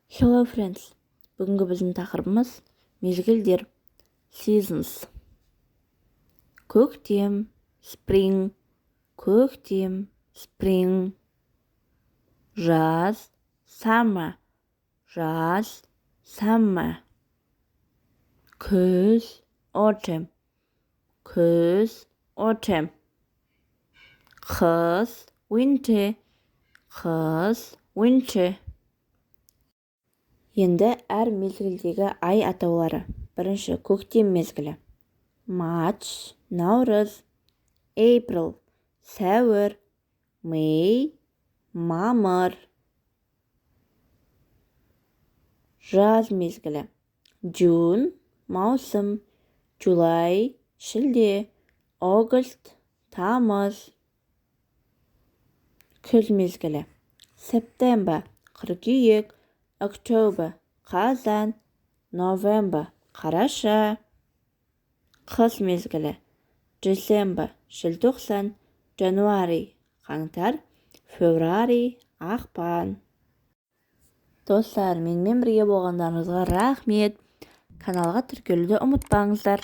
Hello friends, бүгінгі біздің тақырыбымыз мезгілдер, seasons. Көктем, spring, көктем, spring. Жаз, summer, жаз, summer. Күз, autumn, күз, autumn. Қыс, winter, қыс, winter. Енді әр мезгілдегі ай атаулары. Бірінші, көктем мезгілі. March, наурыз. April, сәуір. May, мамыр. Жаз мезгілі. June, маусым. July, шілде. August, тамыз. Күз мезгілі. September, қыркүйек. October, қазан. November, қараша. Қыс мезгілі. December, желтоқсан. January, қаңтар. February, ақпан. Достар, менімен бірге болғандарыңызға рахмет. Каналға тіркелуді ұмытпаңыздар.